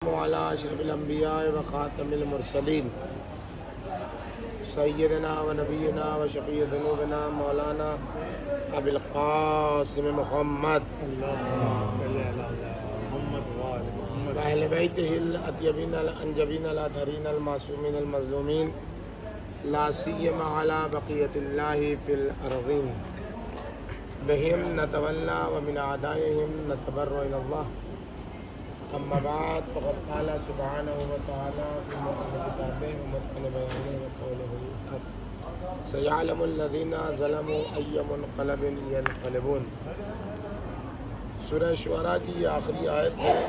وعلى اشرف الانبیاء و خاتم المرسلین سیدنا و نبینا و شفیع ذنوبنا مولانا ابی القاسم محمد و اہل بیتہ الاطیبین الانجبین الاطہرین المعصومین المظلومین لا سیما علی بقیۃ اللہ فی الارضین بہم نتولی و من اعدائہم نتبرأ الی اللہ. اما بعد فقد قال سبحانہ وتعالی فی محکم کتابہ ومتقن بیانہ وقولہ الحق سیعلم الذین ظلموا ای منقلب ینقلبون. سورہ شعراء کی یہ آخری آیت ہے.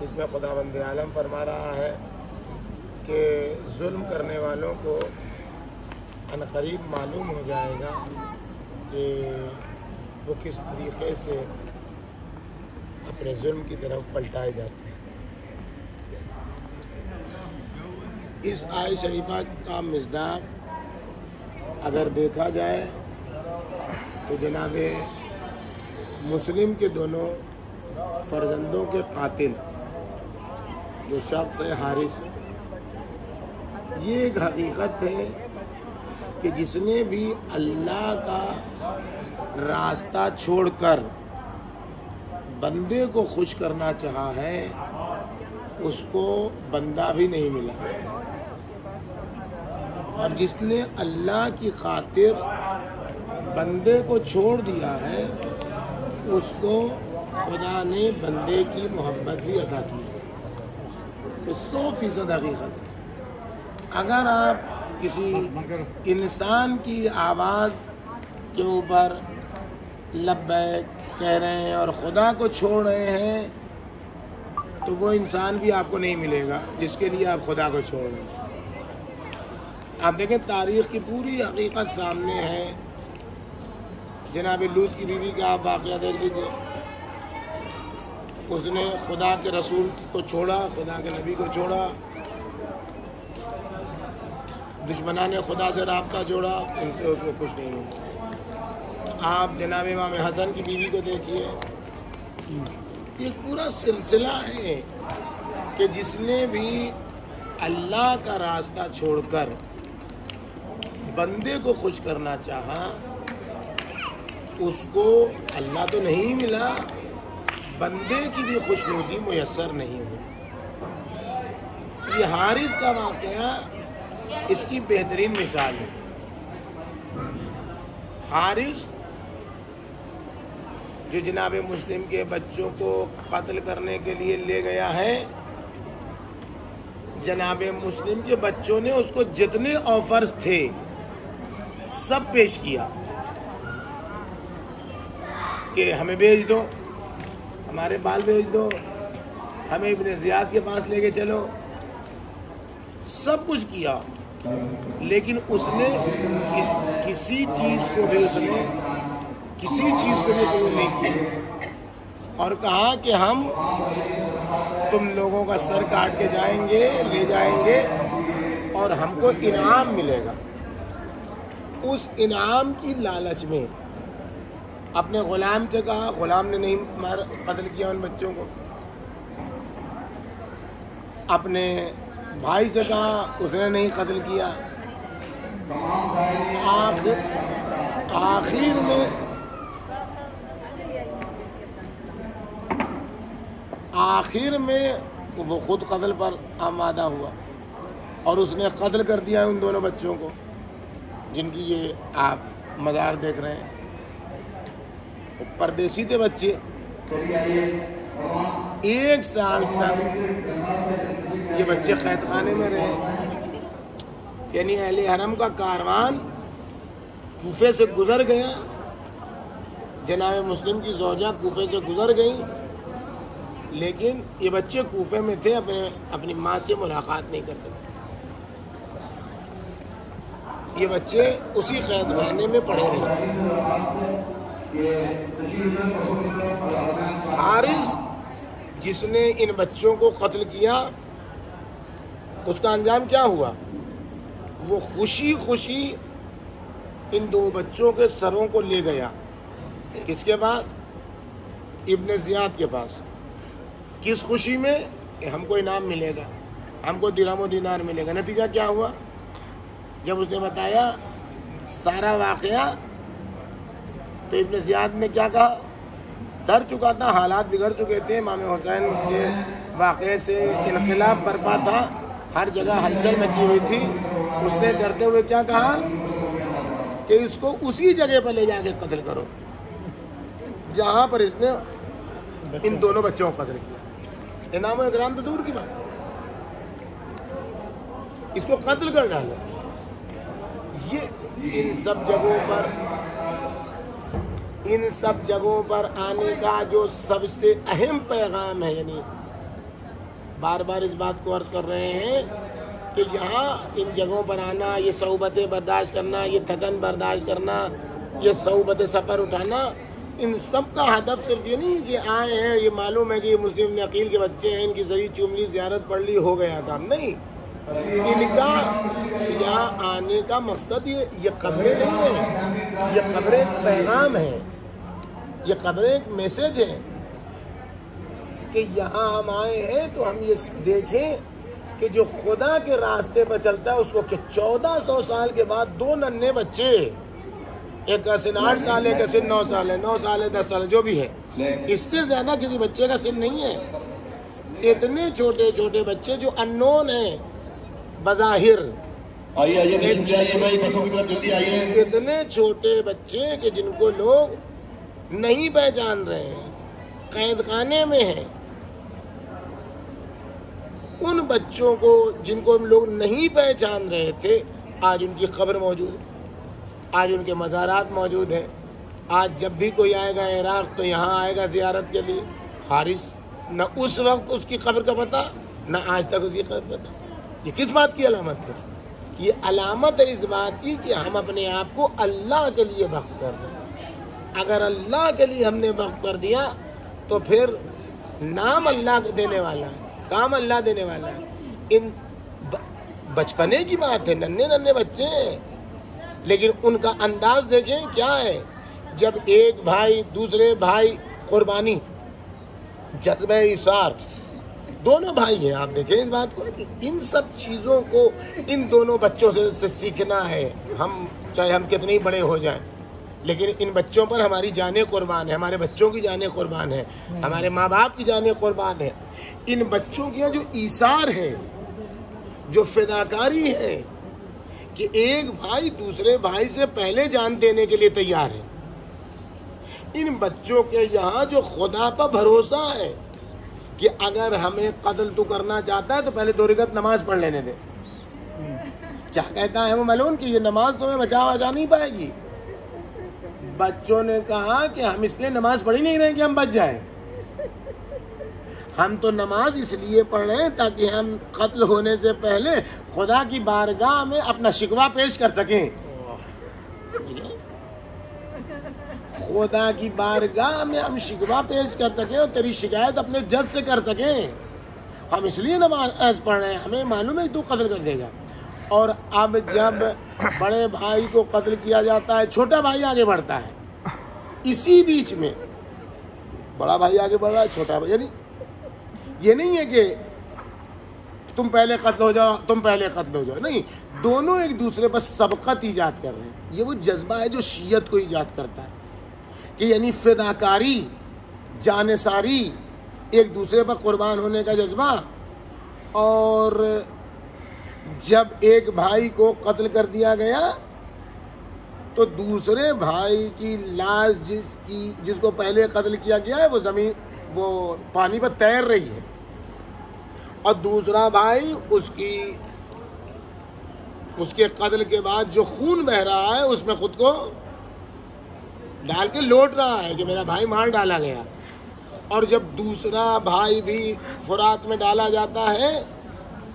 اس میں خداوند عالم فرما رہا ہے کہ ظلم کرنے والوں کو عنقریب معلوم ہو جائے گا کہ وہ کس طریقے سے اپنے ظلم کی طرف پلٹائے جاتے ہیں. اس آیت شریفہ کا مصداق اگر دیکھا جائے تو جناب مسلم کے دونوں فرزندوں کے قاتل جو شخص ہے حارث، یہ ایک حقیقت ہے کہ جس نے بھی اللہ کا راستہ چھوڑ کر بندے کو خوش کرنا چاہا ہے اس کو بندہ بھی نہیں ملا، اور جس نے اللہ کی خاطر بندے کو چھوڑ دیا ہے اس کو خدا نے بندے کی محبت بھی عطا کی. 100% حقیقت ہے. اگر آپ کسی انسان کی آواز کے اوپر لبیک کہہ رہے ہیں اور خدا کو چھوڑ رہے ہیں تو وہ انسان بھی آپ کو نہیں ملے گا جس کے لیے آپ خدا کو چھوڑ رہے ہیں. آپ دیکھیں تاریخ کی پوری حقیقت سامنے ہے. جناب لوط کی بیوی کا آپ واقعہ دیکھ لیجیے. اس نے خدا کے رسول کو چھوڑا، خدا کے نبی کو چھوڑا، دشمنان خدا سے رابطہ جوڑا، ان سے اس کو کچھ نہیں ملا. آپ جناب امام حسن کی بیوی کو دیکھیے. یہ پورا سلسلہ ہے کہ جس نے بھی اللہ کا راستہ چھوڑ کر بندے کو خوش کرنا چاہا اس کو اللہ تو نہیں ملا، بندے کی بھی خوشنودی میسر نہیں ہوئی. یہ حارث کا واقعہ اس کی بہترین مثال ہے. حارث جو جناب مسلم کے بچوں کو قتل کرنے کے لیے لے گیا ہے، جناب مسلم کے بچوں نے اس کو جتنے آفرز تھے سب پیش کیا کہ ہمیں بیچ دو، ہمارے بال بیچ دو، ہمیں ابن زیاد کے پاس لے کے چلو، سب کچھ کیا. لیکن اس نے کسی چیز کو بھی قبول نہیں کی اور کہا کہ ہم تم لوگوں کا سر کاٹ کے جائیں گے، لے جائیں گے اور ہم کو انعام ملے گا. اس انعام کی لالچ میں اپنے غلام سے کہا، غلام نے نہیں قتل کیا ان بچوں کو. اپنے بھائی سے کہا، اس نے نہیں قتل کیا. آخر میں وہ خود قتل پر آمادہ ہوا اور اس نے قتل کر دیا ان دونوں بچوں کو جن کی یہ آپ مزار دیکھ رہے ہیں. پردیسی تھے بچے. 1 سال تک یہ بچے قید خانے میں رہے. یعنی اہل حرم کا کاروان کوفے سے گزر گیا، جناب مسلم کی زوجہ کوفے سے گزر گئی، لیکن یہ بچے کوفے میں تھے، اپنی ماں سے ملاقات نہیں کرتے. یہ بچے اسی قید خانے میں پڑے رہے. حارث جس نے ان بچوں کو قتل کیا اس کا انجام کیا ہوا؟ وہ خوشی خوشی ان 2 بچوں کے سروں کو لے گیا. کس کے پاس؟ ابن زیاد کے پاس. کس خوشی میں؟ کہ ہم کو انعام ملے گا، ہم کو درہم و دینار ملے گا۔ نتیجہ کیا ہوا؟ جب اس نے بتایا سارا واقعہ تو ابن زیاد نے کیا کہا؟ ڈر چکا تھا، حالات بگڑ چکے تھے، امام حسین کے واقعے سے انقلاب برپا تھا، ہر جگہ ہلچل مچی ہوئی تھی۔ اس نے ڈرتے ہوئے کیا کہا کہ اس کو اسی جگہ پر لے جا کے قتل کرو جہاں پر اس نے ان دونوں بچوں کو قتل کیا۔ انعام و اکرام تو دور کی بات ہے، اس کو قتل کر ڈالو۔ یہ ان سب جگہوں پر آنے کا جو سب سے اہم پیغام ہے، یعنی بار بار اس بات کو عرض کر رہے ہیں کہ یہاں ان جگہوں پر آنا، یہ صعوبتیں برداشت کرنا، یہ تھکن برداشت کرنا، یہ صعوبت سفر اٹھانا، ان سب کا ہدف صرف یہ نہیں کہ آئے ہیں، یہ معلوم ہے کہ یہ مسلم ابن عقیل کے بچے ہیں، ان کی زری چوم لی، زیارت پڑھ لی، ہو گیا کام نہیں۔ ان کا یہاں آنے کا مقصد یہ قبریں نہیں ہے، یہ قبریں ایک پیغام ہے، یہ قبریں ایک میسج ہے کہ یہاں ہم آئے ہیں تو ہم یہ دیکھیں کہ جو خدا کے راستے پر چلتا ہے اس کو کہ 1400 سال کے بعد دو ننھے بچے، ایک کا سن 8 سال ہے، ایک کا سن 9 سال ہے، 9 سال ہے، 10 سال ہے، جو بھی ہے، اس سے زیادہ کسی بچے کا سن نہیں ہے۔ اتنے چھوٹے چھوٹے بچے جو اننون ہیں بظاہر، اتنے چھوٹے بچے کہ جن کو لوگ نہیں پہچان رہے ہیں، قید خانے میں ہیں، ان بچوں کو جن کو ہم لوگ نہیں پہچان رہے تھے، آج ان کی قبر موجود ہے، آج ان کے مزارات موجود ہیں۔ آج جب بھی کوئی آئے گا عراق تو یہاں آئے گا زیارت کے لیے۔ حارث نہ اس وقت اس کی قبر کا پتہ، نہ آج تک اس کی قبر پتہ۔ یہ کس بات کی علامت ہے؟ یہ علامت ہے اس بات کی کہ ہم اپنے آپ کو اللہ کے لیے وقف کر دیں۔ اگر اللہ کے لیے ہم نے وقف کر دیا تو پھر نام اللہ دینے والا ہے، کام اللہ دینے والا ہے۔ ان بچپنے کی بات ہے، ننھے ننھے بچے ہیں، لیکن ان کا انداز دیکھیں کیا ہے۔ جب ایک بھائی دوسرے بھائی، قربانی، جذبہ ایثار، دونوں بھائی ہیں۔ آپ دیکھیں اس بات کو، ان سب چیزوں کو ان دونوں بچوں سے سیکھنا ہے۔ ہم چاہے ہم کتنے بڑے ہو جائیں، لیکن ان بچوں پر ہماری جانیں قربان ہے، ہمارے بچوں کی جانیں قربان ہے، ہمارے ماں باپ کی جانیں قربان ہے۔ ان بچوں کی جو ایثار ہے، جو فداکاری ہے کہ ایک بھائی دوسرے بھائی سے پہلے جان دینے کے لیے تیار ہے، ان بچوں کے یہاں جو خدا پر بھروسہ ہے کہ اگر ہمیں قتل تو کرنا چاہتا ہے تو پہلے 2 رکعت نماز پڑھ لینے دے۔ کیا کہتا ہے وہ ملعون کہ یہ نماز تمہیں بچا نہیں پائے گی۔ بچوں نے کہا کہ ہم اس لیے نماز پڑھ ہی نہیں رہے کہ ہم بچ جائیں، ہم تو نماز اس لیے پڑھ رہے ہیں تاکہ ہم قتل ہونے سے پہلے خدا کی بارگاہ میں اپنا شکوہ پیش کر سکیں، خدا کی بارگاہ میں ہم شکوہ پیش کر سکیں اور تیری شکایت اپنے جج سے کر سکیں۔ ہم اس لیے نماز پڑھ رہے ہیں، ہمیں معلوم ہے کہ تو قتل کر دے گا۔ اور اب جب بڑے بھائی کو قتل کیا جاتا ہے، چھوٹا بھائی آگے بڑھتا ہے، اسی بیچ میں بڑا بھائی آگے بڑھ رہا ہے، چھوٹا بھائی، یعنی یہ نہیں ہے کہ تم پہلے قتل ہو جاؤ، تم پہلے قتل ہو جاؤ، نہیں، دونوں ایک دوسرے پر سبقت ایجاد کر رہے ہیں۔ یہ وہ جذبہ ہے جو شیعت کو ایجاد کرتا ہے کہ یعنی فداکاری، جانثاری، ایک دوسرے پر قربان ہونے کا جذبہ۔ اور جب ایک بھائی کو قتل کر دیا گیا تو دوسرے بھائی کی لاش جس کو پہلے قتل کیا گیا ہے وہ پانی پر تیر رہی ہے، اور دوسرا بھائی اس کے قتل کے بعد جو خون بہ رہا ہے اس میں خود کو ڈال کے لوٹ رہا ہے کہ میرا بھائی مار ڈالا گیا۔ اور جب دوسرا بھائی بھی فرات میں ڈالا جاتا ہے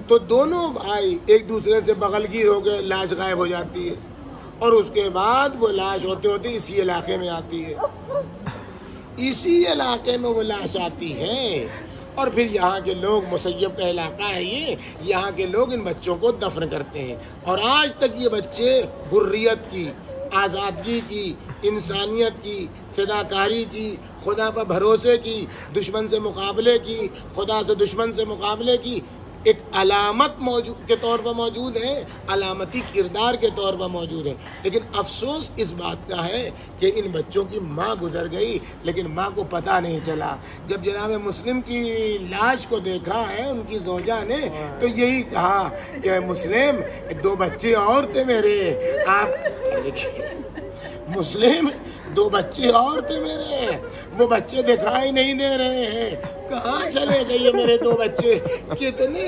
تو دونوں بھائی ایک دوسرے سے بغلگیر ہو کے لاش غائب ہو جاتی ہے، اور اس کے بعد وہ لاش ہوتے ہوتے اسی علاقے میں آتی ہے، اسی علاقے میں وہ لاش آتی ہے، اور پھر یہاں کے لوگ، مسیب کا علاقہ ہے یہ، یہاں کے لوگ ان بچوں کو دفن کرتے ہیں، اور آج تک یہ بچے حریت کی، آزادگی کی، انسانیت کی، فداکاری کی، خدا پر بھروسے کی، دشمن سے مقابلے کی، خدا سے دشمن سے مقابلے کی ایک علامت موجود کے طور پر موجود ہے، علامتی کردار کے طور پر موجود ہے۔ لیکن افسوس اس بات کا ہے کہ ان بچوں کی ماں گزر گئی لیکن ماں کو پتہ نہیں چلا۔ جب جناب مسلم کی لاش کو دیکھا ہے ان کی زوجہ نے تو یہی کہا کہ مسلم 2 بچے اور تھے میرے، آپ مسلم 2 بچے اور تھے میرے، وہ بچے دکھائی نہیں دے رہے ہیں، کہاں چلے گئے یہ میرے 2 بچے؟ کتنی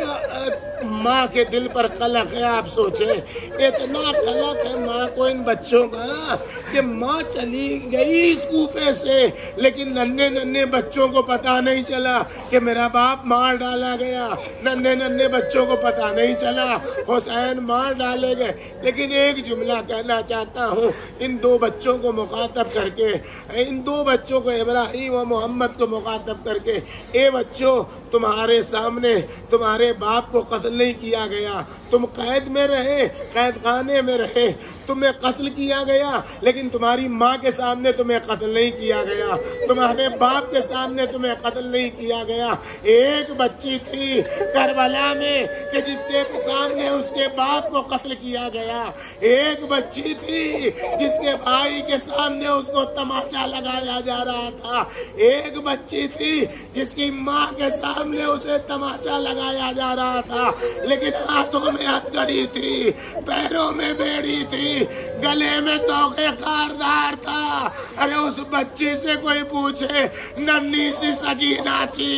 ماں کے دل پر قلق ہے، آپ سوچیں اتنا قلق ہے ماں کو ان بچوں کا کہ ماں چلی گئی اس کوفے سے لیکن ننھے بچوں کو پتہ نہیں چلا کہ میرا باپ مار ڈالا گیا، ننھے بچوں کو پتہ نہیں چلا حسین مار ڈالے گئے۔ لیکن ایک جملہ کہنا چاہتا ہوں ان 2 بچوں کو مخاطب کر کے، ان 2 بچوں کو، ابراہیم و محمد کو مخاطب کر کے، اے بچوں تمہارے سامنے تمہارے باپ کو قتل نہیں کیا گیا، تم قید میں رہے، قید خانے میں رہے، تمہیں قتل کیا گیا لیکن تمہاری ماں کے سامنے تمہیں قتل نہیں کیا گیا، تمہارے باپ کے سامنے تمہیں قتل نہیں کیا گیا۔ ایک بچی تھی کربلا میں کہ جس کے سامنے اس کے باپ کو قتل کیا گیا، ایک بچی تھی جس کے بھائی کے سامنے اس کو تماچا لگایا جا رہا تھا، ایک بچی تھی جس کی ماں کے سامنے اسے تماچا لگایا جا رہا تھا لیکن ہاتھوں میں ہتھکڑی تھی، پیروں میں بیڑی تھی، گلے میں توقے خاردار تھا۔ ارے اس بچی سے کوئی پوچھے، ننھی سی سکینہ تھی،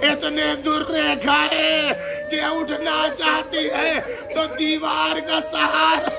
اتنے درے کھائے کہ اٹھنا چاہتی ہے تو دیوار کا سہارا